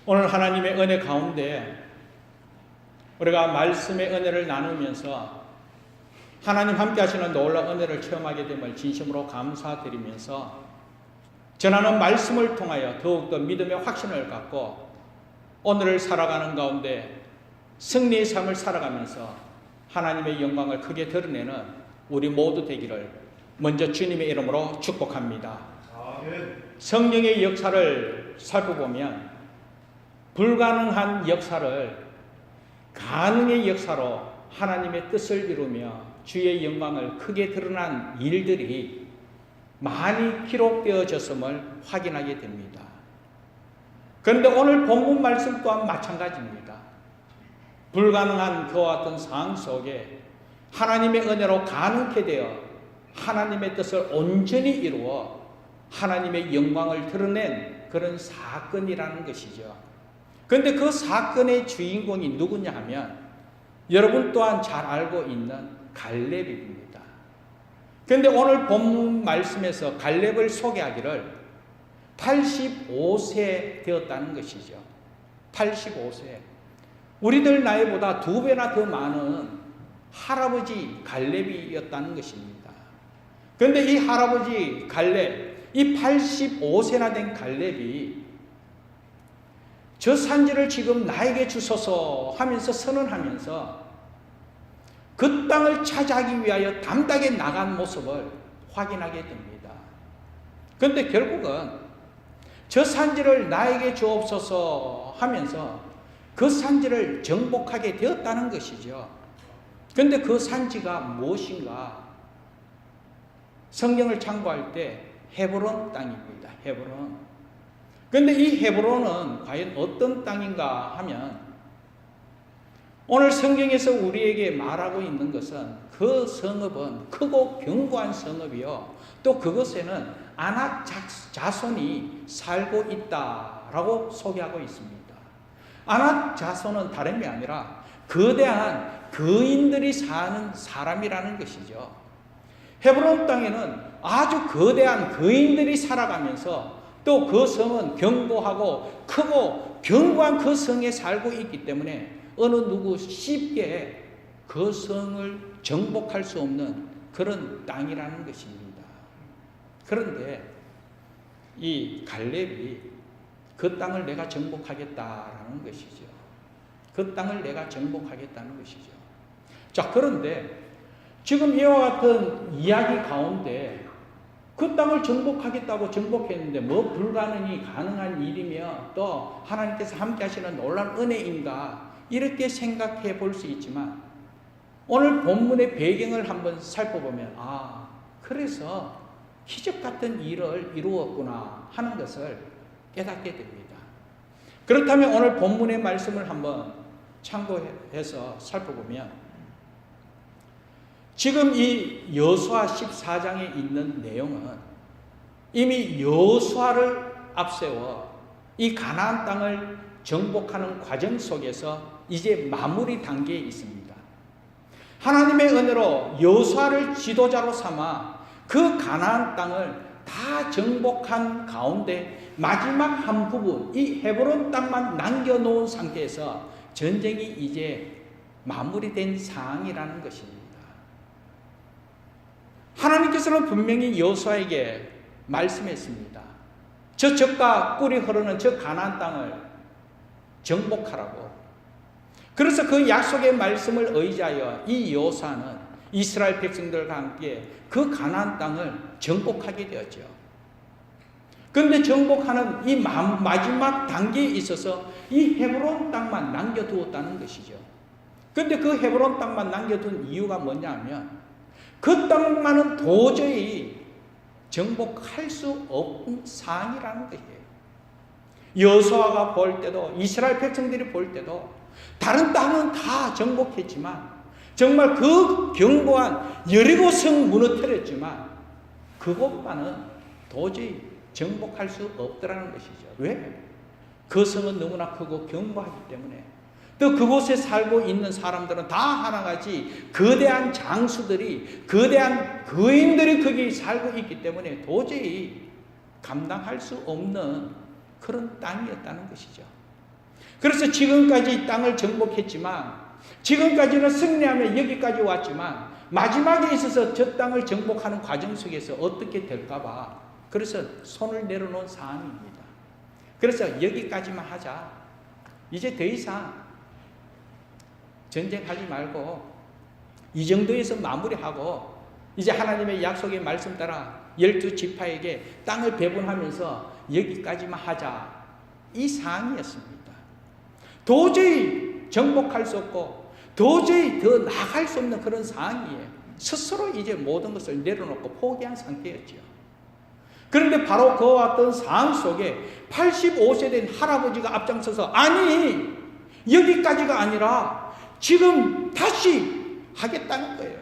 오늘 하나님의 은혜 가운데 우리가 말씀의 은혜를 나누면서 하나님 함께 하시는 놀라운 은혜를 체험하게 됨을 진심으로 감사드리면서 전하는 말씀을 통하여 더욱더 믿음의 확신을 갖고 오늘을 살아가는 가운데 승리의 삶을 살아가면서 하나님의 영광을 크게 드러내는 우리 모두 되기를 먼저 주님의 이름으로 축복합니다. 성령의 역사를 살펴보면 불가능한 역사를 가능의 역사로 하나님의 뜻을 이루며 주의 영광을 크게 드러난 일들이 많이 기록되어졌음을 확인하게 됩니다. 그런데 오늘 본문 말씀 또한 마찬가지입니다. 불가능한 그와 같은 상황 속에 하나님의 은혜로 가능케 되어 하나님의 뜻을 온전히 이루어 하나님의 영광을 드러낸 그런 사건이라는 것이죠. 그런데 그 사건의 주인공이 누구냐 하면 여러분 또한 잘 알고 있는 갈렙입니다. 그런데 오늘 본문 말씀에서 갈렙을 소개하기를 85세 되었다는 것이죠. 85세. 우리들 나이보다 2배나 더 많은 할아버지 갈렙이었다는 것입니다. 그런데 이 할아버지 갈렙, 이 85세나 된 갈렙이 저 산지를 지금 나에게 주소서 하면서 선언하면서 그 땅을 차지하기 위하여 담대하게 나간 모습을 확인하게 됩니다. 그런데 결국은 저 산지를 나에게 주옵소서 하면서 그 산지를 정복하게 되었다는 것이죠. 그런데 그 산지가 무엇인가? 성경을 참고할 때 헤브론 땅입니다. 헤브론. 그런데 이 헤브론은 과연 어떤 땅인가 하면 오늘 성경에서 우리에게 말하고 있는 것은 그 성읍은 크고 견고한 성읍이요. 또 그것에는 아낙 자손이 살고 있다라고 소개하고 있습니다. 아낙 자손은 다름이 아니라 거대한 거인들이 사는 사람이라는 것이죠. 헤브론 땅에는 아주 거대한 거인들이 살아가면서 또 그 성은 견고하고 크고 견고한 그 성에 살고 있기 때문에 어느 누구 쉽게 그 성을 정복할 수 없는 그런 땅이라는 것입니다. 그런데 이 갈렙이 그 땅을 내가 정복하겠다라는 것이죠. 그 땅을 내가 정복하겠다는 것이죠. 자, 그런데 지금 이와 같은 이야기 가운데 그 땅을 정복하겠다고 정복했는데 뭐 불가능이 가능한 일이며 또 하나님께서 함께 하시는 놀라운 은혜인가 이렇게 생각해 볼 수 있지만 오늘 본문의 배경을 한번 살펴보면 그래서 기적 같은 일을 이루었구나 하는 것을 깨닫게 됩니다. 그렇다면 오늘 본문의 말씀을 한번 참고해서 살펴보면 지금 이 여호수아 14장에 있는 내용은 이미 여호수아를 앞세워 이 가나안 땅을 정복하는 과정 속에서 이제 마무리 단계에 있습니다. 하나님의 은혜로 여호수아를 지도자로 삼아 그 가나안 땅을 다 정복한 가운데 마지막 한 부분 이 헤브론 땅만 남겨놓은 상태에서 전쟁이 이제 마무리된 상황이라는 것입니다. 하나님께서는 분명히 여호수아에게 말씀했습니다. 저 적과 꿀이 흐르는 저 가나안 땅을 정복하라고. 그래서 그 약속의 말씀을 의지하여 이 여호수아는 이스라엘 백성들과 함께 그 가나안 땅을 정복하게 되었죠. 그런데 정복하는 이 마지막 단계에 있어서 이 헤브론 땅만 남겨두었다는 것이죠. 그런데 그 헤브론 땅만 남겨둔 이유가 뭐냐 하면 그 땅만은 도저히 정복할 수 없는 상황이라는 거예요. 여호수아가 볼 때도 이스라엘 백성들이 볼 때도 다른 땅은 다 정복했지만 정말 그 견고한 여리고 성 무너뜨렸지만 그것만은 도저히 정복할 수 없더라는 것이죠. 왜? 그 성은 너무나 크고 견고하기 때문에 또 그곳에 살고 있는 사람들은 다 하나같이 거대한 장수들이 거대한 거인들이 거기 살고 있기 때문에 도저히 감당할 수 없는 그런 땅이었다는 것이죠. 그래서 지금까지 이 땅을 정복했지만, 지금까지는 승리하며 여기까지 왔지만, 마지막에 있어서 저 땅을 정복하는 과정 속에서 어떻게 될까봐 그래서 손을 내려놓은 상황입니다. 그래서 여기까지만 하자. 이제 더 이상 전쟁하지 말고 이 정도에서 마무리하고 이제 하나님의 약속의 말씀 따라 12지파에게 땅을 배분하면서 여기까지만 하자. 이 상황이었습니다. 도저히 정복할 수 없고 도저히 더 나아갈 수 없는 그런 상황이에요. 스스로 이제 모든 것을 내려놓고 포기한 상태였죠. 그런데 바로 그와 같은 상황 속에 85세 된 할아버지가 앞장서서 아니 여기까지가 아니라 지금 다시 하겠다는 거예요.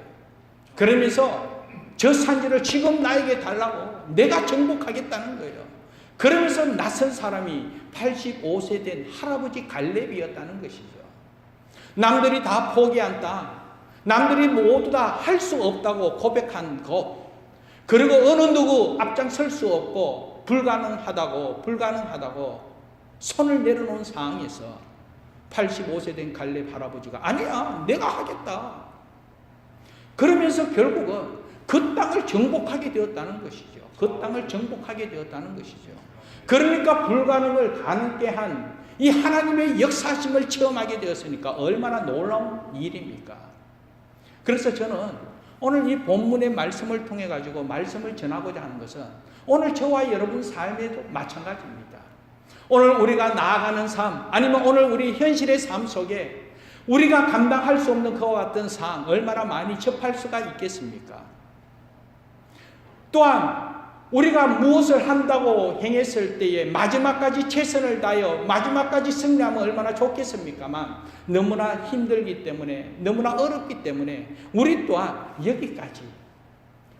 그러면서 저 산지를 지금 나에게 달라고 내가 정복하겠다는 거예요. 그러면서 나선 사람이 85세 된 할아버지 갈렙이었다는 것이죠. 남들이 다 포기한 땅, 남들이 모두 다 할 수 없다고 고백한 것, 그리고 어느 누구 앞장설 수 없고 불가능하다고 손을 내려놓은 상황에서 85세 된 갈렙 할아버지가 아니야 내가 하겠다. 그러면서 결국은 그 땅을 정복하게 되었다는 것이죠. 그 땅을 정복하게 되었다는 것이죠. 그러니까 불가능을 가능케 한 이 하나님의 역사심을 체험하게 되었으니까 얼마나 놀라운 일입니까? 그래서 저는 오늘 이 본문의 말씀을 통해 가지고 말씀을 전하고자 하는 것은 오늘 저와 여러분 삶에도 마찬가지입니다. 오늘 우리가 나아가는 삶, 아니면 오늘 우리 현실의 삶 속에 우리가 감당할 수 없는 그와 같은 상황 얼마나 많이 접할 수가 있겠습니까? 또한 우리가 무엇을 한다고 행했을 때에 마지막까지 최선을 다하여 마지막까지 승리하면 얼마나 좋겠습니까만 너무나 힘들기 때문에 너무나 어렵기 때문에 우리 또한 여기까지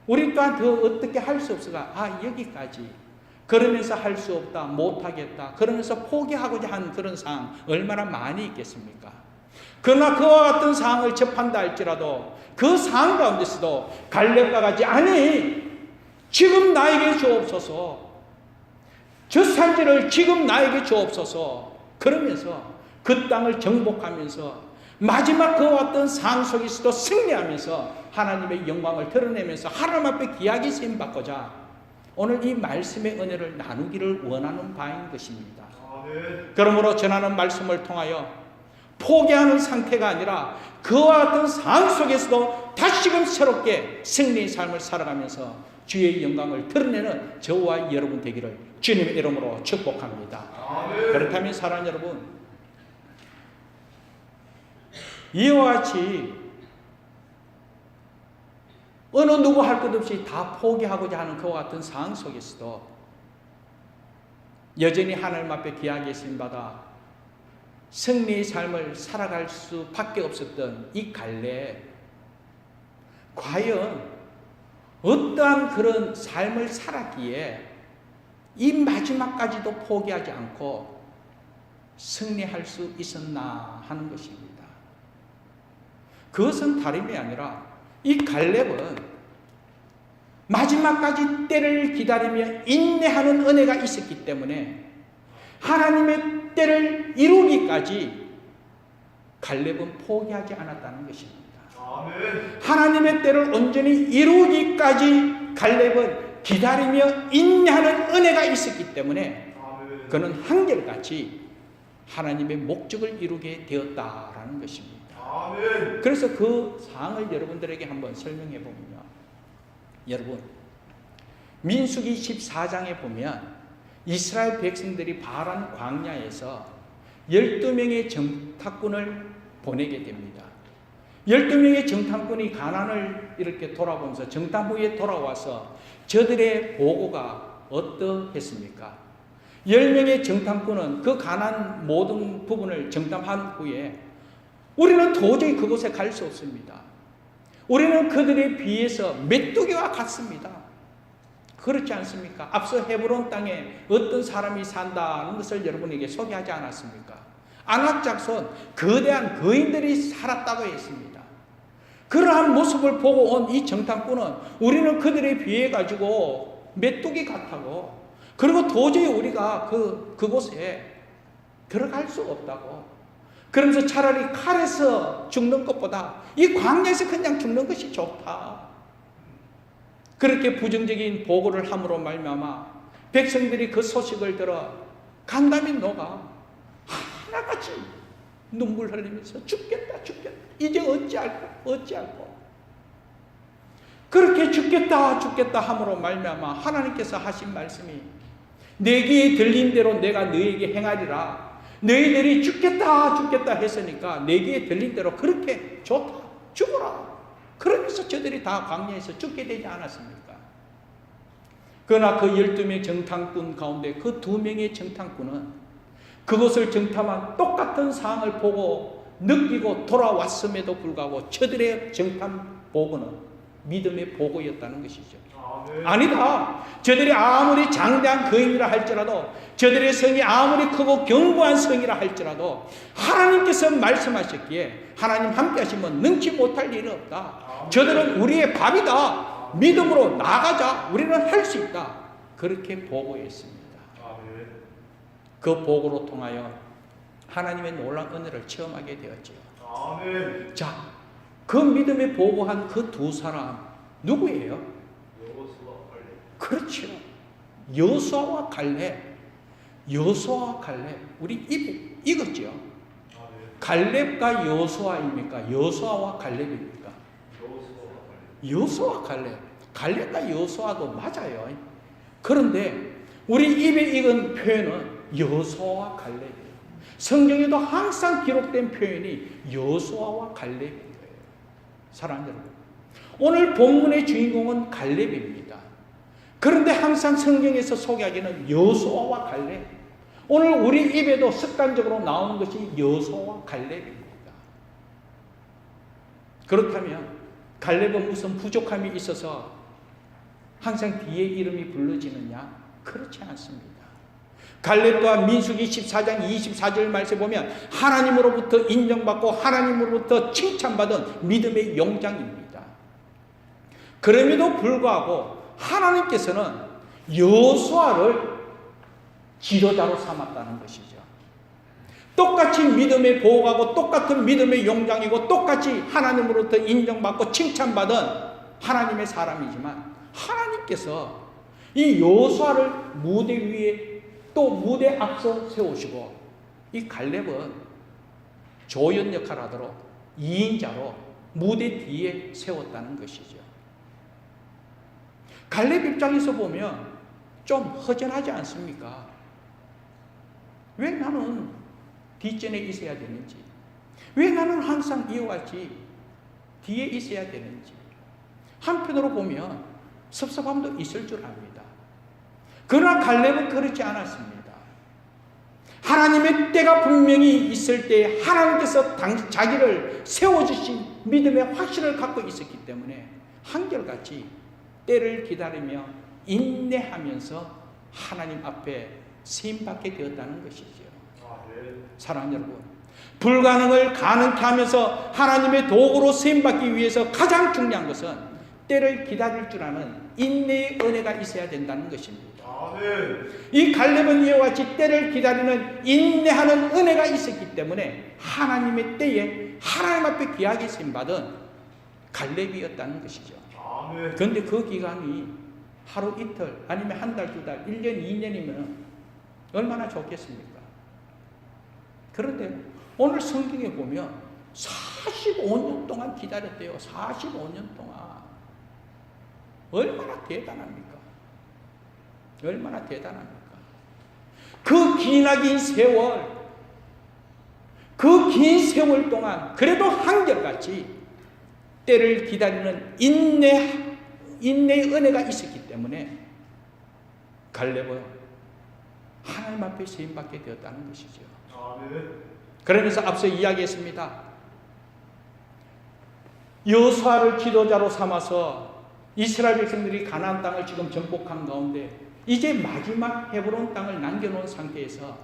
우리 또한 더 어떻게 할 수 없어가 여기까지 그러면서 할 수 없다 못하겠다 그러면서 포기하고자 하는 그런 상황 얼마나 많이 있겠습니까? 그러나 그와 같은 상황을 접한다 할지라도 그 상황 가운데서도 갈렙과 같이 아니 지금 나에게 주옵소서. 저 산지를 지금 나에게 주옵소서. 그러면서 그 땅을 정복하면서 마지막 그와 같은 상황 속에서도 승리하면서 하나님의 영광을 드러내면서 하나님 앞에 귀하게 쓰임받고자 오늘 이 말씀의 은혜를 나누기를 원하는 바인 것입니다. 그러므로 전하는 말씀을 통하여 포기하는 상태가 아니라 그와 같은 상황 속에서도 다시금 새롭게 승리의 삶을 살아가면서 주의 영광을 드러내는 저와 여러분 되기를 주님의 이름으로 축복합니다. 아멘. 그렇다면 사랑하는 여러분, 이와 같이 어느 누구 할 것 없이 다 포기하고자 하는 그와 같은 상황 속에서도 여전히 하나님 앞에 귀하게 쓰임받아 승리의 삶을 살아갈 수밖에 없었던 이 갈렙, 과연 어떠한 그런 삶을 살았기에 이 마지막까지도 포기하지 않고 승리할 수 있었나 하는 것입니다. 그것은 다름이 아니라 이 갈렙은 마지막까지 때를 기다리며 인내하는 은혜가 있었기 때문에 하나님의 때를 이루기까지 갈렙은 포기하지 않았다는 것입니다. 하나님의 때를 온전히 이루기까지 갈렙은 기다리며 인내하는 은혜가 있었기 때문에 그는 한결같이 하나님의 목적을 이루게 되었다라는 것입니다. 그래서 그 상황을 여러분들에게 한번 설명해 보면요. 여러분, 민수기 14장에 보면 이스라엘 백성들이 바란 광야에서 12명의 정탐꾼을 보내게 됩니다. 12명의 정탐꾼이 가나안을 이렇게 돌아보면서 정탐 후에 돌아와서 저들의 보고가 어떠했습니까? 10명의 정탐꾼은 그 가나안 모든 부분을 정탐한 후에 우리는 도저히 그곳에 갈 수 없습니다. 우리는 그들에 비해서 메뚜기와 같습니다. 그렇지 않습니까? 앞서 헤브론 땅에 어떤 사람이 산다는 것을 여러분에게 소개하지 않았습니까? 아낙 작손 거대한 거인들이 살았다고 했습니다. 그러한 모습을 보고 온 이 정탐꾼은 우리는 그들에 비해 가지고 메뚜기 같다고, 그리고 도저히 우리가 그곳에 들어갈 수 없다고. 그러면서 차라리 칼에서 죽는 것보다 이 광야에서 그냥 죽는 것이 좋다. 그렇게 부정적인 보고를 함으로 말미암아 백성들이 그 소식을 들어 간담이 녹아 하나같이 눈물 흘리면서 죽겠다. 이제 어찌할꼬. 그렇게 죽겠다 함으로 말미암아 하나님께서 하신 말씀이 내 귀에 들린 대로 내가 너에게 행하리라. 너희들이 죽겠다 했으니까 내 귀에 들린 대로 그렇게 좋다. 죽어라. 그러면서 저들이 다 광야에서 죽게 되지 않았습니까? 그러나 그 12명의 정탐꾼 가운데 그 2명의 정탐꾼은 그것을 정탐한 똑같은 상황을 보고 느끼고 돌아왔음에도 불구하고 저들의 정탐 보고는 믿음의 보고였다는 것이죠. 아니다. 저들이 아무리 장대한 거인이라 할지라도, 저들의 성이 아무리 크고 견고한 성이라 할지라도 하나님께서 말씀하셨기에 하나님 함께 하시면 능치 못할 일은 없다. 저들은 우리의 밥이다. 믿음으로 나가자. 우리는 할 수 있다. 그렇게 보고했습니다. 그 보고로 통하여 하나님의 놀라운 은혜를 체험하게 되었죠. 자, 그 믿음에 보고한 그 2사람 누구예요? 그렇죠. 여호수아와 갈렙. 우리 읽었죠? 갈렙과 여호수아입니까? 여호수아와 갈렙입니까? 여호수아와 갈렙. 갈렙과 여호수아도 맞아요. 그런데 우리 입에 익은 표현은 여호수아와 갈렙이에요. 성경에도 항상 기록된 표현이 여호수아와 갈렙인 거예요. 사랑하는 여러분, 오늘 본문의 주인공은 갈렙입니다. 그런데 항상 성경에서 소개하기는 여호수아와 갈렙. 오늘 우리 입에도 습관적으로 나오는 것이 여호수아와 갈렙입니다. 그렇다면 갈렙은 무슨 부족함이 있어서 항상 뒤에 이름이 불러지느냐? 그렇지 않습니다. 갈렙 또한 민수기 14장 24절 말씀에 보면 하나님으로부터 인정받고 하나님으로부터 칭찬받은 믿음의 용장입니다. 그럼에도 불구하고 하나님께서는 여호수아를 지도자로 삼았다는 것이죠. 똑같이 믿음의 보호하고 똑같은 믿음의 용장이고 똑같이 하나님으로부터 인정받고 칭찬받은 하나님의 사람이지만 하나님께서 이 여호수아를 무대 위에 또 무대 앞서 세우시고 이 갈렙은 조연 역할을 하도록 2인자로 무대 뒤에 세웠다는 것이죠. 갈렙 입장에서 보면 좀 허전하지 않습니까? 왜 나는 뒷전에 있어야 되는지, 왜 나는 항상 이와 같이 뒤에 있어야 되는지, 한편으로 보면 섭섭함도 있을 줄 압니다. 그러나 갈렙은 그렇지 않았습니다. 하나님의 때가 분명히 있을 때 하나님께서 자기를 세워주신 믿음의 확신을 갖고 있었기 때문에 한결같이 때를 기다리며 인내하면서 하나님 앞에 쓰임받게 되었다는 것이죠. 사랑하는 여러분, 불가능을 가능케 하면서 하나님의 도구로 쓰임받기 위해서 가장 중요한 것은 때를 기다릴 줄 아는 인내의 은혜가 있어야 된다는 것입니다. 이 갈렙은 이와 같이 때를 기다리는 인내하는 은혜가 있었기 때문에 하나님의 때에 하나님 앞에 귀하게 쓰임받은 갈렙이었다는 것이죠. 그런데 그 기간이 하루 이틀 아니면 한 달, 두 달, 1년, 2년이면 얼마나 좋겠습니까? 그런데 오늘 성경에 보면 45년 동안 기다렸대요. 45년 동안. 얼마나 대단합니까? 얼마나 대단합니까? 그 기나긴 세월, 그 긴 세월 동안 그래도 한결같이 때를 기다리는 인내의 은혜가 있었기 때문에 갈렙은 하나님 앞에 쓰임받게 되었다는 것이죠. 그러면서 앞서 이야기했습니다. 여호수아를 지도자로 삼아서 이스라엘 백성들이 가나안 땅을 지금 정복한 가운데 이제 마지막 헤브론 땅을 남겨놓은 상태에서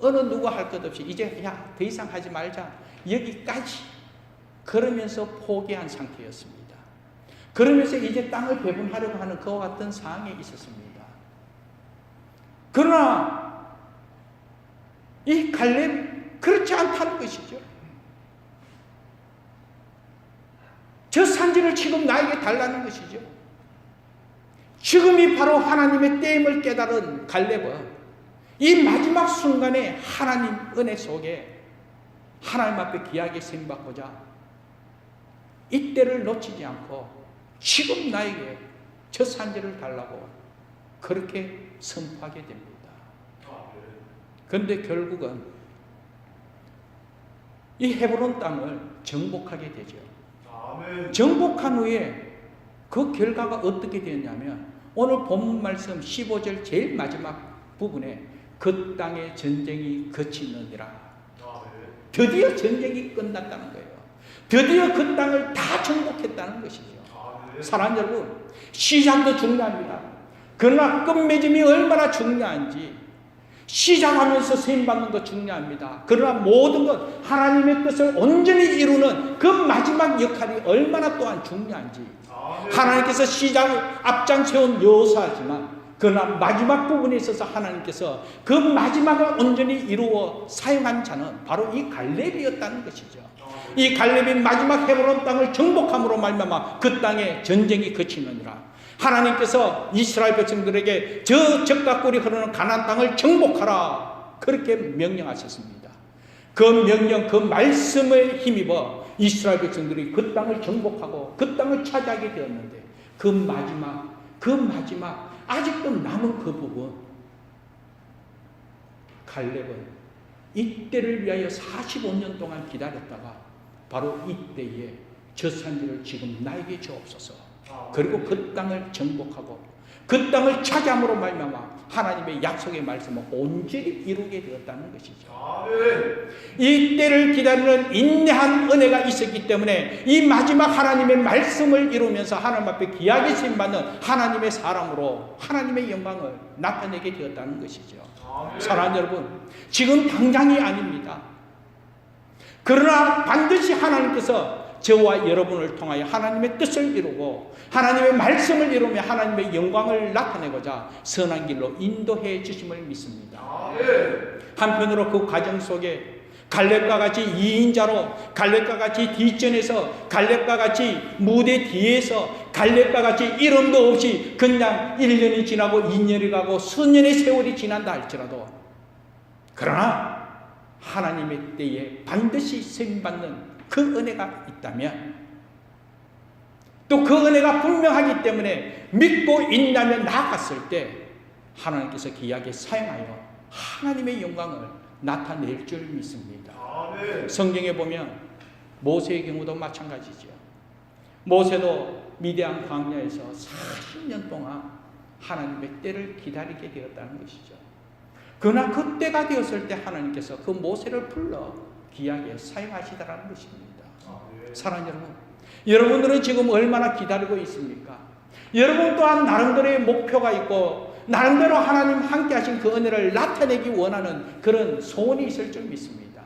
어느 누구 할 것 없이 이제 더 이상 하지 말자, 여기까지 그러면서 포기한 상태였습니다. 그러면서 이제 땅을 배분하려고 하는 그와 같은 상황에 있었습니다. 그러나 이 갈렙 그렇지 않다는 것이죠. 저 산지를 지금 나에게 달라는 것이죠. 지금이 바로 하나님의 때임을 깨달은 갈렙은 이 마지막 순간에 하나님 은혜 속에 하나님 앞에 귀하게 쓰임받고자 이때를 놓치지 않고 지금 나에게 저 산지를 달라고 그렇게 선포하게 됩니다. 그런데 결국은 이 헤브론 땅을 정복하게 되죠. 정복한 후에 그 결과가 어떻게 되었냐면 오늘 본문 말씀 15절 제일 마지막 부분에 그 땅의 전쟁이 그치느니라. 드디어 전쟁이 끝났다는 거예요. 드디어 그 땅을 다 정복했다는 것이죠. 사랑하는 여러분, 시작도 중요합니다. 그러나 끝맺음이 얼마나 중요한지 시작하면서 쓰임받는 것 중요합니다. 그러나 모든 것 하나님의 뜻을 온전히 이루는 그 마지막 역할이 얼마나 또한 중요한지 하나님께서 시작을 앞장 세운 여호수아지만 그러나 마지막 부분에 있어서 하나님께서 그 마지막을 온전히 이루어 사용한 자는 바로 이 갈렙이었다는 것이죠. 이 갈렙이 마지막 헤브론 땅을 정복함으로 말미암아 그 땅에 전쟁이 그치느니라. 하나님께서 이스라엘 백성들에게 저 적각골이 흐르는 가나안 땅을 정복하라 그렇게 명령하셨습니다. 그 명령, 그 말씀에 힘입어 이스라엘 백성들이 그 땅을 정복하고 그 땅을 차지하게 되었는데 그 마지막 아직도 남은 그 부분 갈렙은 이때를 위하여 45년 동안 기다렸다가 바로 이때에 저 산지를 지금 나에게 주옵소서. 그리고 그 땅을 정복하고 그 땅을 차지함으로 말미암아 하나님의 약속의 말씀을 온전히 이루게 되었다는 것이죠. 이 때를 기다리는 인내한 은혜가 있었기 때문에 이 마지막 하나님의 말씀을 이루면서 하나님 앞에 귀하게 쓰임받는 하나님의 사람으로 하나님의 영광을 나타내게 되었다는 것이죠. 사랑하는 여러분, 지금 당장이 아닙니다. 그러나 반드시 하나님께서 저와 여러분을 통하여 하나님의 뜻을 이루고 하나님의 말씀을 이루며 하나님의 영광을 나타내고자 선한 길로 인도해 주심을 믿습니다. 한편으로 그 과정 속에 갈렙과 같이 2인자로 갈렙과 같이 뒷전에서 갈렙과 같이 무대 뒤에서 갈렙과 같이 이름도 없이 그냥 1년이 지나고 2년이 가고 수년의 세월이 지난다 할지라도 그러나 하나님의 때에 반드시 쓰임받는 그 은혜가 있다면 또 그 은혜가 분명하기 때문에 믿고 인내하며 나아갔을 때 하나님께서 귀하게 사용하여 하나님의 영광을 나타낼 줄 믿습니다. 성경에 보면 모세의 경우도 마찬가지죠. 모세도 미디안 광야에서 40년 동안 하나님의 때를 기다리게 되었다는 것이죠. 그러나 그 때가 되었을 때 하나님께서 그 모세를 불러 귀하게 사용하시더라는 것입니다. 사랑하는 여러분, 여러분들은 지금 얼마나 기다리고 있습니까? 여러분 또한 나름대로의 목표가 있고 나름대로 하나님 함께 하신 그 은혜를 나타내기 원하는 그런 소원이 있을 줄 믿습니다.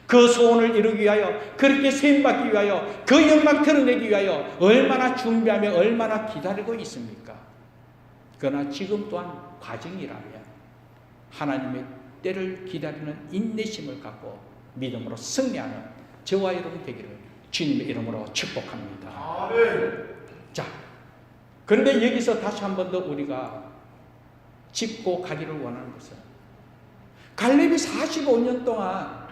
그 소원을 이루기 위하여 그렇게 세움받기 위하여 그 영광 드러내기 위하여 얼마나 준비하며 얼마나 기다리고 있습니까? 그러나 지금 또한 과정이라면 하나님의 때를 기다리는 인내심을 갖고 믿음으로 승리하는 저와 여러분 되기를 주님의 이름으로 축복합니다. 자, 그런데 여기서 다시 한 번 더 우리가 짚고 가기를 원하는 것은 갈렙이 45년 동안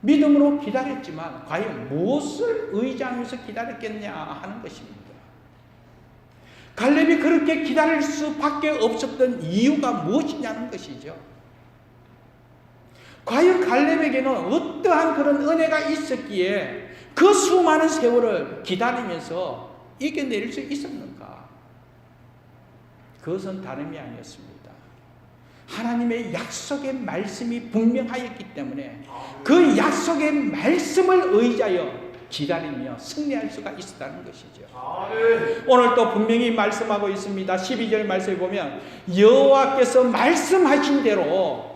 믿음으로 기다렸지만 과연 무엇을 의지하면서 기다렸겠냐 하는 것입니다. 갈렙이 그렇게 기다릴 수밖에 없었던 이유가 무엇이냐는 것이죠. 과연 갈렙에게는 어떠한 그런 은혜가 있었기에 그 수많은 세월을 기다리면서 이겨낼 수 있었는가? 그것은 다름이 아니었습니다. 하나님의 약속의 말씀이 분명하였기 때문에 그 약속의 말씀을 의지하여 기다리며 승리할 수가 있었다는 것이죠. 오늘 또 분명히 말씀하고 있습니다. 12절 말씀에 보면 여호와께서 말씀하신 대로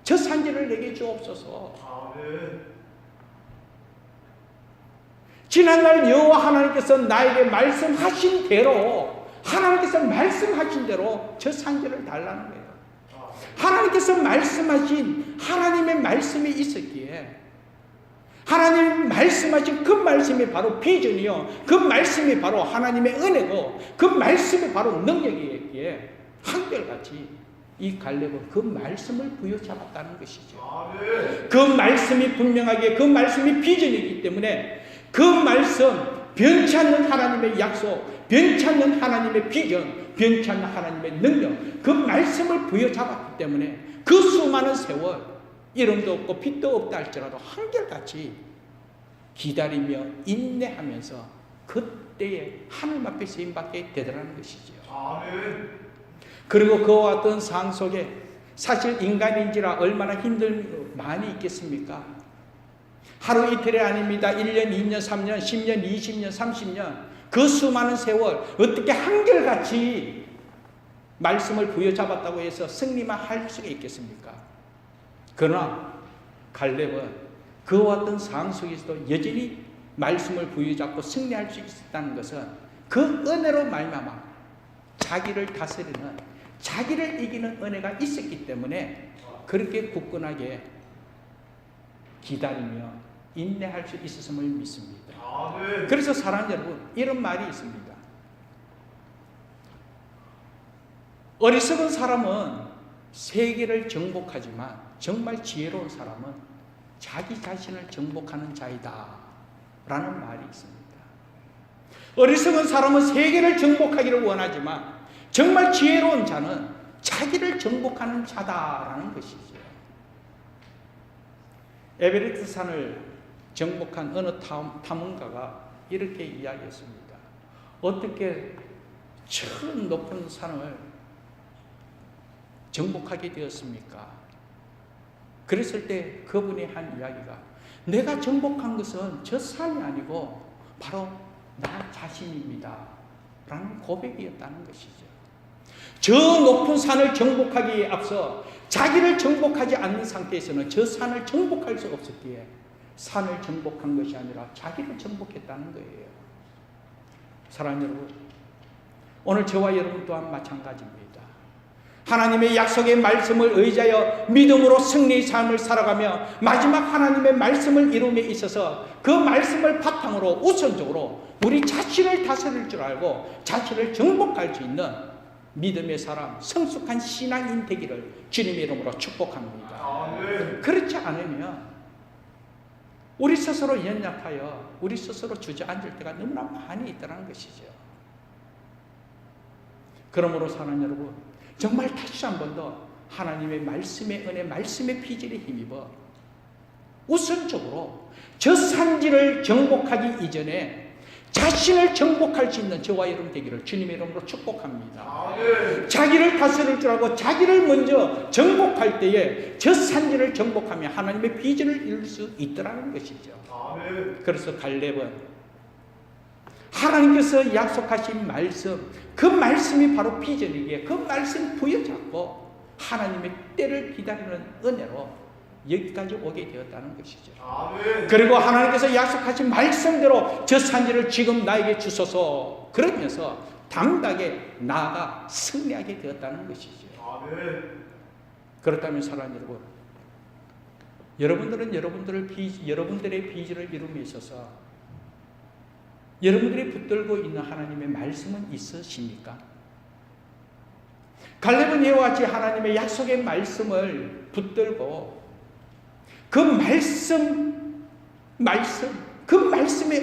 저 산지를 내게 주옵소서. 지난날 여호와 하나님께서 나에게 말씀하신 대로 하나님께서 말씀하신 대로 저 산지를 달라는 거예요. 하나님께서 말씀하신 하나님의 말씀이 있었기에 하나님 말씀하신 그 말씀이 바로 비전이요, 그 말씀이 바로 하나님의 은혜고 그 말씀이 바로 능력이기에 한결같이 이 갈렙은 그 말씀을 부여잡았다는 것이죠. 그 말씀이 분명하게 그 말씀이 비전이기 때문에 그 말씀, 변치 않는 하나님의 약속, 변치 않는 하나님의 비전, 변치 않는 하나님의 능력, 그 말씀을 부여잡았기 때문에 그 수많은 세월 이름도 없고 빛도 없다 할지라도 한결같이 기다리며 인내하면서 그때에 하나님 앞에 쓰임받게 되더라는 것이죠. 아멘. 그리고 그와 같은 상황 속에 사실 인간인지라 얼마나 힘든 많이 있겠습니까? 하루 이틀이 아닙니다. 1년, 2년, 3년, 10년, 20년, 30년 그 수많은 세월 어떻게 한결같이 말씀을 부여잡았다고 해서 승리만 할 수가 있겠습니까? 그러나 갈렙은 그와 같은 상황 속에서도 여전히 말씀을 부여잡고 승리할 수 있었다는 것은 그 은혜로 말미암아 자기를 다스리는, 자기를 이기는 은혜가 있었기 때문에 그렇게 굳건하게 기다리며 인내할 수 있었음을 믿습니다. 그래서 사랑하는 여러분, 이런 말이 있습니다. 어리석은 사람은 세계를 정복하지만 정말 지혜로운 사람은 자기 자신을 정복하는 자이다 라는 말이 있습니다. 어리석은 사람은 세계를 정복하기를 원하지만 정말 지혜로운 자는 자기를 정복하는 자다라는 것이죠. 에베레스트 산을 정복한 어느 탐험가가 이렇게 이야기했습니다. 어떻게 저 높은 산을 정복하게 되었습니까? 그랬을 때 그분이 한 이야기가, 내가 정복한 것은 저 산이 아니고 바로 나 자신입니다 라는 고백이었다는 것이죠. 저 높은 산을 정복하기에 앞서 자기를 정복하지 않는 상태에서는 저 산을 정복할 수 없었기에 산을 정복한 것이 아니라 자기를 정복했다는 거예요. 사랑하는 여러분, 오늘 저와 여러분 또한 마찬가지입니다. 하나님의 약속의 말씀을 의지하여 믿음으로 승리의 삶을 살아가며 마지막 하나님의 말씀을 이룸에 있어서 그 말씀을 바탕으로 우선적으로 우리 자신을 다스릴 줄 알고 자신을 정복할 수 있는 믿음의 사람, 성숙한 신앙인 되기를 주님의 이름으로 축복합니다. 그렇지 않으면 우리 스스로 연약하여 우리 스스로 주저앉을 때가 너무나 많이 있다는 것이죠. 그러므로 사랑하는 여러분, 정말 다시 한 번 더 하나님의 말씀의 은혜, 말씀의 피질에 힘입어 우선적으로 저 산지를 정복하기 이전에 자신을 정복할 수 있는 저와 여러분 되기를 주님의 이름으로 축복합니다. 자기를 다스릴 줄 알고 자기를 먼저 정복할 때에 저 산지를 정복하며 하나님의 비전을 이룰 수 있더라는 것이죠. 그래서 갈렙은 하나님께서 약속하신 말씀, 그 말씀이 바로 비전이기에 그 말씀 부여잡고 하나님의 때를 기다리는 은혜로 여기까지 오게 되었다는 것이죠. 그리고 하나님께서 약속하신 말씀대로 저 산지를 지금 나에게 주소서 그러면서 당당하게 나아가 승리하게 되었다는 것이죠. 그렇다면 사랑하는 여러분, 여러분들은 여러분들의 비전을 이룸에 있어서 여러분들이 붙들고 있는 하나님의 말씀은 있으십니까? 갈렙은 이와 같이 하나님의 약속의 말씀을 붙들고 그 말씀의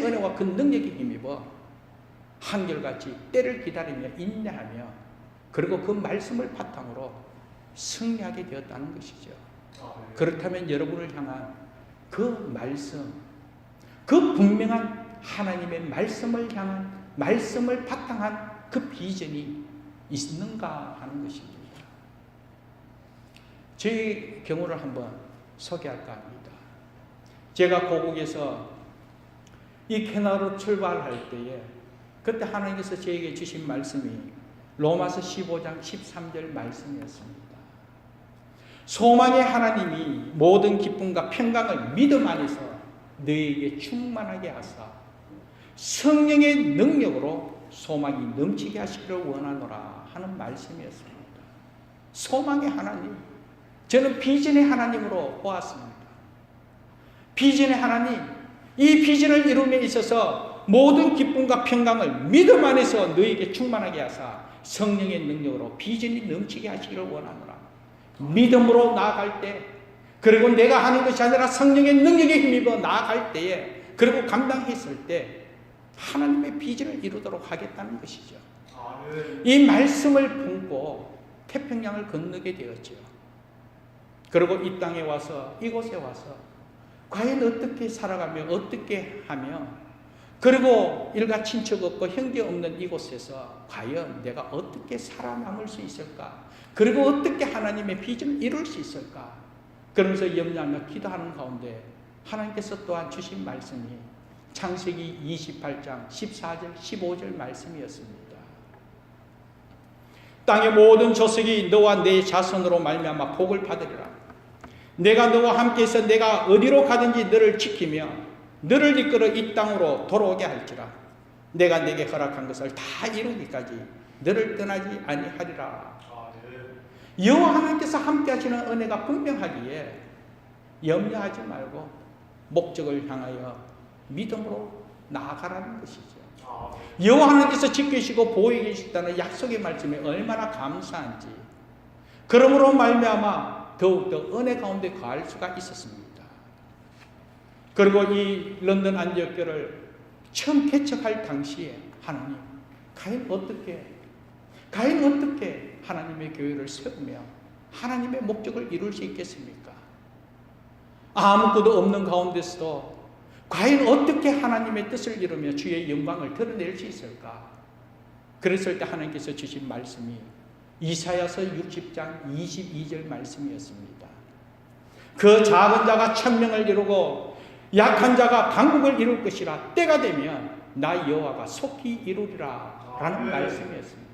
은혜와 그 능력에 힘입어 한결같이 때를 기다리며 인내하며 그리고 그 말씀을 바탕으로 승리하게 되었다는 것이죠. 그렇다면 여러분을 향한 그 말씀, 그 분명한 하나님의 말씀을 향한, 말씀을 바탕한 그 비전이 있는가 하는 것입니다. 제 경우를 한번 소개할까 합니다. 제가 고국에서 이 캐나다로 출발할 때에 그때 하나님께서 저에게 주신 말씀이 로마서 15장 13절 말씀이었습니다. 소망의 하나님이 모든 기쁨과 평강을 믿음 안에서 너에게 충만하게 하사 성령의 능력으로 소망이 넘치게 하시기를 원하노라 하는 말씀이었습니다. 소망의 하나님, 저는 비전의 하나님으로 보았습니다. 비전의 하나님, 이 비전을 이룸에 있어서 모든 기쁨과 평강을 믿음 안에서 너에게 충만하게 하사 성령의 능력으로 비전이 넘치게 하시기를 원하노라. 믿음으로 나아갈 때, 그리고 내가 하는 것이 아니라 성령의 능력에 힘입어 나아갈 때에, 그리고 감당했을 때 하나님의 비전을 이루도록 하겠다는 것이죠. 이 말씀을 품고 태평양을 건너게 되었죠. 그리고 이 땅에 와서, 이곳에 와서 과연 어떻게 살아가며 어떻게 하며, 그리고 일가 친척 없고 형제 없는 이곳에서 과연 내가 어떻게 살아남을 수 있을까, 그리고 어떻게 하나님의 비전을 이룰 수 있을까, 그러면서 염려하며 기도하는 가운데 하나님께서 또한 주신 말씀이 창세기 28장 14절 15절 말씀이었습니다. 땅의 모든 조석이 너와 내 자손으로 말미암아 복을 받으리라. 내가 너와 함께해서 내가 어디로 가든지 너를 지키며 너를 이끌어 이 땅으로 돌아오게 할지라. 내가 내게 허락한 것을 다 이루기까지 너를 떠나지 아니하리라. 여호와 하나님께서 함께 하시는 은혜가 분명하기에 염려하지 말고 목적을 향하여 믿음으로 나아가라는 것이죠. 여호와 하나님께서 지키시고 보호해 계시다는 약속의 말씀에 얼마나 감사한지, 그러므로 말미암아 더욱더 은혜 가운데 거할 수가 있었습니다. 그리고 이 런던 안디옥교를 처음 개척할 당시에 하나님, 과연 어떻게 하나님의 교회를 세우며 하나님의 목적을 이룰 수 있겠습니까? 아무것도 없는 가운데서도 과연 어떻게 하나님의 뜻을 이루며 주의 영광을 드러낼 수 있을까? 그랬을 때 하나님께서 주신 말씀이 이사야서 60장 22절 말씀이었습니다. 그 작은 자가 천명을 이루고 약한 자가 강국을 이룰 것이라. 때가 되면 나 여호와가 속히 이루리라 라는 말씀이었습니다.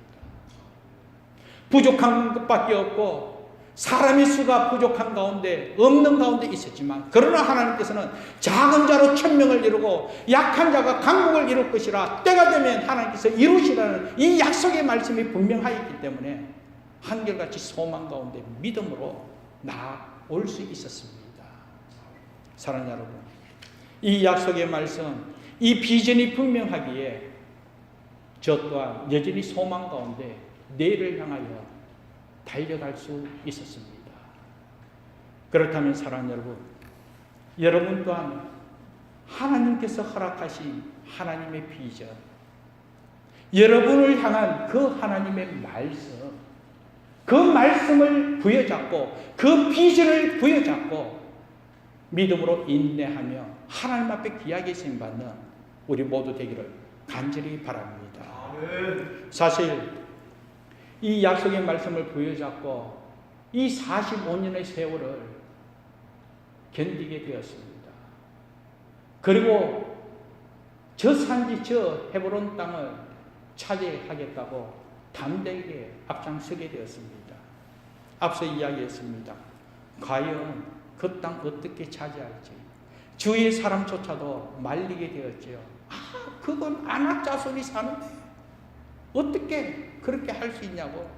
부족한 것밖에 없고 사람의 수가 부족한 가운데, 없는 가운데 있었지만, 그러나 하나님께서는 작은 자로 천명을 이루고 약한 자가 강국을 이룰 것이라. 때가 되면 하나님께서 이루시라는 이 약속의 말씀이 분명하였기 때문에 한결같이 소망 가운데 믿음으로 나아올 수 있었습니다. 사랑하는 여러분, 이 약속의 말씀, 이 비전이 분명하기에 저 또한 여전히 소망 가운데 내일을 향하여 달려갈 수 있었습니다. 그렇다면 사랑하는 여러분, 여러분 또한 하나님께서 허락하신 하나님의 비전, 여러분을 향한 그 하나님의 말씀, 그 말씀을 부여잡고 그 비전을 부여잡고 믿음으로 인내하며 하나님 앞에 귀하게 쓰임받는 우리 모두 되기를 간절히 바랍니다. 사실 이 약속의 말씀을 부여잡고 이 45년의 세월을 견디게 되었습니다. 그리고 저 산지 저 헤브론 땅을 차지하겠다고 담대하게 앞장서게 되었습니다. 앞서 이야기했습니다. 과연 그 땅 어떻게 차지할지 주위의 사람조차도 말리게 되었지요. 그건 아낙 자손이 사는데 어떻게 그렇게 할 수 있냐고.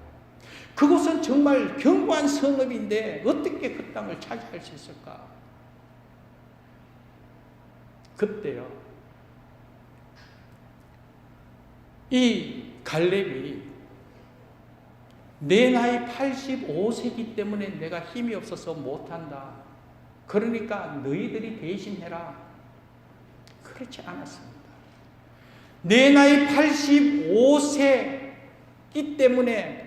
그곳은 정말 견고한 성읍인데 어떻게 그 땅을 차지할 수 있을까? 그때요, 이 갈렙이 내 나이 85세기 때문에 내가 힘이 없어서 못한다. 그러니까 너희들이 대신해라. 그렇지 않았습니다. 내 나이 85세기 때문에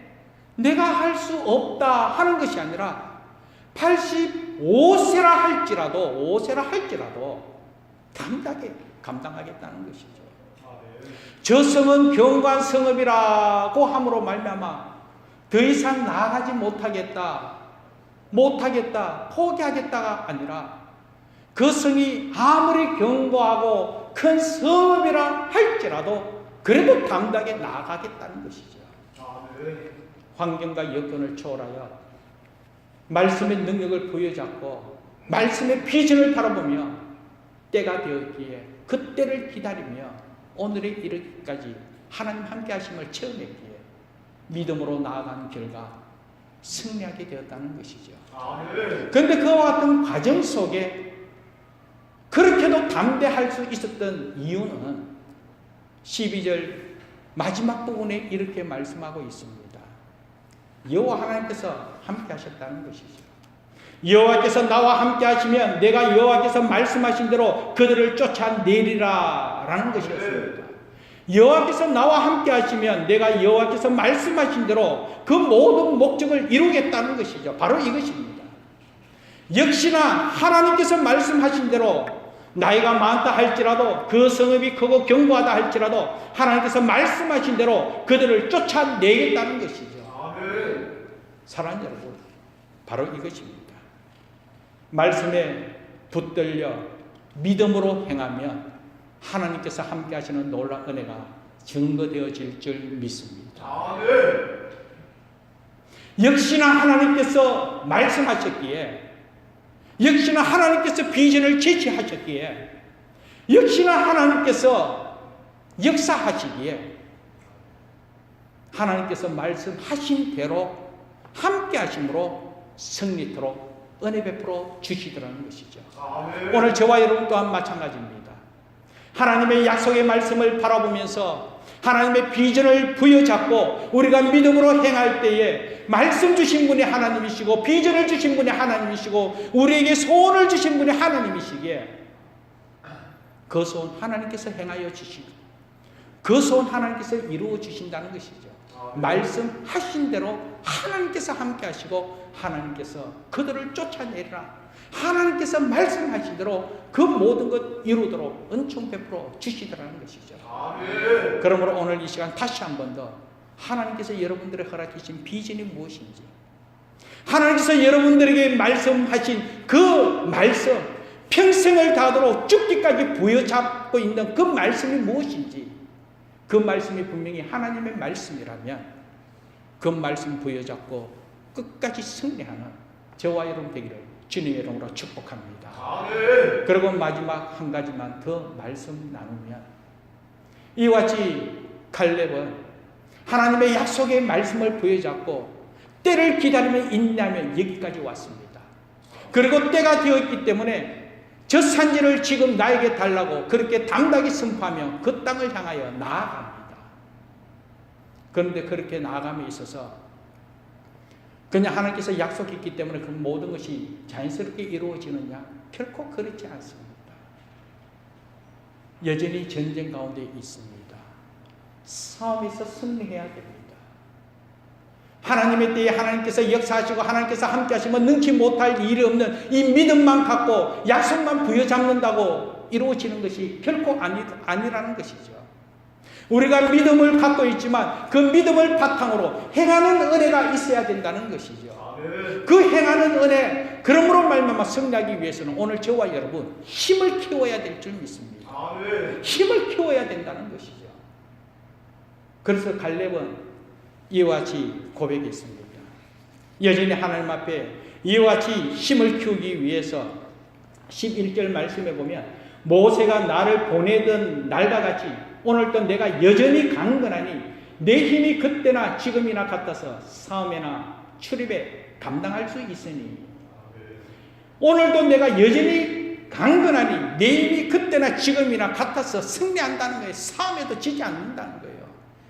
내가 할 수 없다 하는 것이 아니라 85세라 할지라도 감당하겠다는 것이죠. 저 성은 견고한 성읍이라고 함으로 말미암아 더 이상 나아가지 못하겠다, 포기하겠다가 아니라 그 성이 아무리 견고하고 큰 성읍이라 할지라도 그래도 담대하게 나아가겠다는 것이죠. 환경과 여건을 초월하여 말씀의 능력을 부여잡고 말씀의 비전을 바라보며 때가 되었기에 그 때를 기다리며 오늘에 이르기까지 하나님 함께 하심을 체험했기에 믿음으로 나아가는 결과 승리하게 되었다는 것이죠. 그런데 그와 같은 과정 속에 그렇게도 담대할 수 있었던 이유는 12절 마지막 부분에 이렇게 말씀하고 있습니다. 여호와 하나님께서 함께 하셨다는 것이죠. 여호와께서 나와 함께 하시면 내가 여호와께서 말씀하신 대로 그들을 쫓아내리라 라는 것이었습니다. 여호와께서 나와 함께 하시면 내가 여호와께서 말씀하신 대로 그 모든 목적을 이루겠다는 것이죠. 바로 이것입니다. 역시나 하나님께서 말씀하신 대로 나이가 많다 할지라도 그 성읍이 크고 견고하다 할지라도 하나님께서 말씀하신 대로 그들을 쫓아내겠다는 것이죠. 사랑하는 여러분, 바로 이것입니다. 말씀에 붙들려 믿음으로 행하면 하나님께서 함께 하시는 놀라운 은혜가 증거되어질 줄 믿습니다. 역시나 하나님께서 말씀하셨기에, 역시나 하나님께서 비전을 제시하셨기에, 역시나 하나님께서 역사하시기에 하나님께서 말씀하신 대로 함께 하심으로 승리토록 은혜 베풀어 주시더라는 것이죠. 오늘 저와 여러분 또한 마찬가지입니다. 하나님의 약속의 말씀을 바라보면서 하나님의 비전을 부여잡고 우리가 믿음으로 행할 때에 말씀 주신 분이 하나님이시고 비전을 주신 분이 하나님이시고 우리에게 소원을 주신 분이 하나님이시기에 그 소원 하나님께서 행하여 주시고 그 소원 하나님께서 이루어 주신다는 것이죠. 말씀하신 대로 하나님께서 함께 하시고 하나님께서 그들을 쫓아내리라. 하나님께서 말씀하신 대로 그 모든 것 이루도록 은총 베풀어 주시더라는 것이죠. 그러므로 오늘 이 시간 다시 한 번 더 하나님께서 여러분들의 허락해 주신 비전이 무엇인지, 하나님께서 여러분들에게 말씀하신 그 말씀, 평생을 다하도록 죽기까지 부여잡고 있는 그 말씀이 무엇인지, 그 말씀이 분명히 하나님의 말씀이라면 그 말씀 부여잡고 끝까지 승리하는 저와 여러분 되기를 주님의 이름으로 축복합니다. 그리고 마지막 한 가지만 더 말씀 나누면, 이와 같이 갈렙은 하나님의 약속의 말씀을 부여잡고 때를 기다리며 인내하며 여기까지 왔습니다. 그리고 때가 되었기 때문에 저 산지를 지금 나에게 달라고 그렇게 당당히 선포하며 그 땅을 향하여 나아갑니다. 그런데 그렇게 나아감에 있어서 그냥 하나님께서 약속했기 때문에 그 모든 것이 자연스럽게 이루어지느냐? 결코 그렇지 않습니다. 여전히 전쟁 가운데 있습니다. 싸움에서 승리해야 됩니다. 하나님의 때에 하나님께서 역사하시고 하나님께서 함께 하시면 능치 못할 일이 없는 이 믿음만 갖고 약속만 부여잡는다고 이루어지는 것이 결코 아니라는 것이죠. 우리가 믿음을 갖고 있지만 그 믿음을 바탕으로 행하는 은혜가 있어야 된다는 것이죠. 그 행하는 은혜, 그러므로 말미암아 승리하기 위해서는 오늘 저와 여러분 힘을 키워야 될 줄 믿습니다. 힘을 키워야 된다는 것이죠. 그래서 갈렙은 이와 같이 고백했습니다. 여전히 하나님 앞에 이와 같이 힘을 키우기 위해서 11절 말씀에 보면 모세가 나를 보내던 날과 같이 오늘도 내가 여전히 강건하니 내 힘이 그때나 지금이나 같아서 싸움이나 출입에 감당할 수 있으니, 오늘도 내가 여전히 강건하니 내 힘이 그때나 지금이나 같아서 승리한다는 거예요. 싸움에도 지지 않는다는 거예요.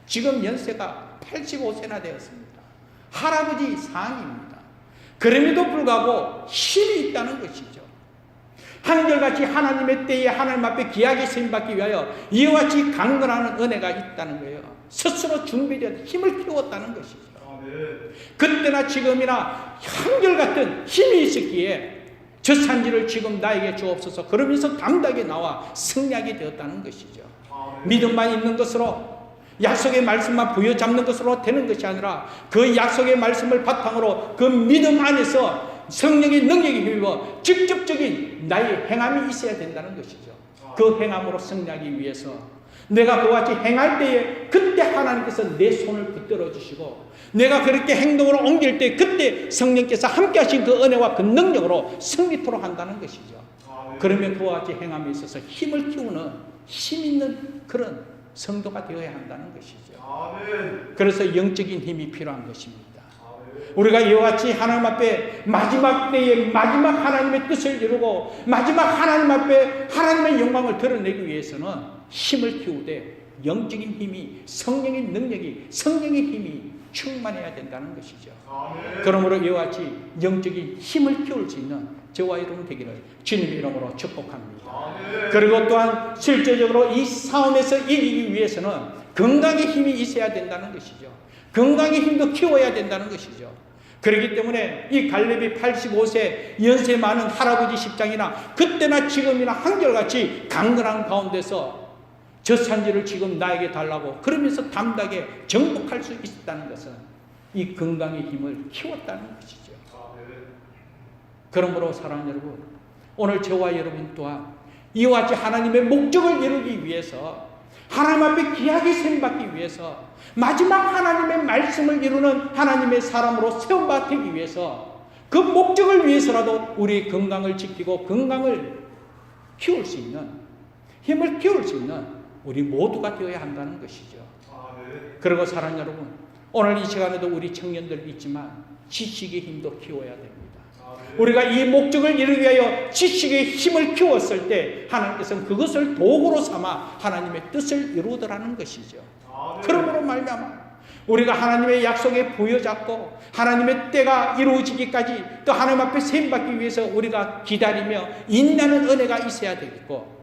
지금 연세가 85세나 되었습니다. 할아버지 상입니다. 그럼에도 불구하고 힘이 있다는 것이죠. 한결같이 하나님의 때에 하나님 앞에 귀하게 쓰임받기 위하여 이와 같이 강건하는 은혜가 있다는 거예요. 스스로 준비되어 힘을 키웠다는 것이죠. 그때나 지금이나 한결같은 힘이 있었기에 저 산지를 지금 나에게 주옵소서 그러면서 당당하게 나와 승리하게 되었다는 것이죠. 믿음만 있는 것으로, 약속의 말씀만 부여잡는 것으로 되는 것이 아니라 그 약속의 말씀을 바탕으로 그 믿음 안에서 성령의 능력이 힘입어 직접적인 나의 행함이 있어야 된다는 것이죠. 그 행함으로 승리하기 위해서 내가 그와 같이 행할 때에 그때 하나님께서 내 손을 붙들어 주시고 내가 그렇게 행동으로 옮길 때 그때 성령께서 함께 하신 그 은혜와 그 능력으로 승리토록 한다는 것이죠. 그러면 그와 같이 행함에 있어서 힘을 키우는 힘 있는 그런 성도가 되어야 한다는 것이죠. 그래서 영적인 힘이 필요한 것입니다. 우리가 이와 같이 하나님 앞에 마지막 때에 마지막 하나님의 뜻을 이루고 마지막 하나님 앞에 하나님의 영광을 드러내기 위해서는 힘을 키우되 영적인 힘이, 성령의 능력이, 성령의 힘이 충만해야 된다는 것이죠. 그러므로 이와 같이 영적인 힘을 키울 수 있는 저와 여러분 되기를 주님의 이름으로 축복합니다. 그리고 또한 실제적으로 이 싸움에서 이기기 위해서는 건강의 힘이 있어야 된다는 것이죠. 건강의 힘도 키워야 된다는 것이죠. 그렇기 때문에 이 갈렙이 85세 연세 많은 할아버지 십장이나 그때나 지금이나 한결같이 강건한 가운데서 저 산지를 지금 나에게 달라고 그러면서 담대하게 정복할 수 있었다는 것은 이 건강의 힘을 키웠다는 것이죠. 그러므로 사랑하는 여러분, 오늘 저와 여러분 또한 이와 같이 하나님의 목적을 이루기 위해서, 하나님 앞에 귀하게 세움받기 위해서, 마지막 하나님의 말씀을 이루는 하나님의 사람으로 세움받기 위해서, 그 목적을 위해서라도 우리의 건강을 지키고 건강을 키울 수 있는, 힘을 키울 수 있는 우리 모두가 되어야 한다는 것이죠. 그리고 사랑하는 여러분, 오늘 이 시간에도 우리 청년들 있지만 지식의 힘도 키워야 됩니다. 우리가 이 목적을 이루기 위하여 지식의 힘을 키웠을 때 하나님께서는 그것을 도구로 삼아 하나님의 뜻을 이루더라는 것이죠. 그러므로 말미암아 우리가 하나님의 약속에 부여잡고 하나님의 때가 이루어지기까지 또 하나님 앞에 세움받기 위해서 우리가 기다리며 인내하는 은혜가 있어야 되겠고,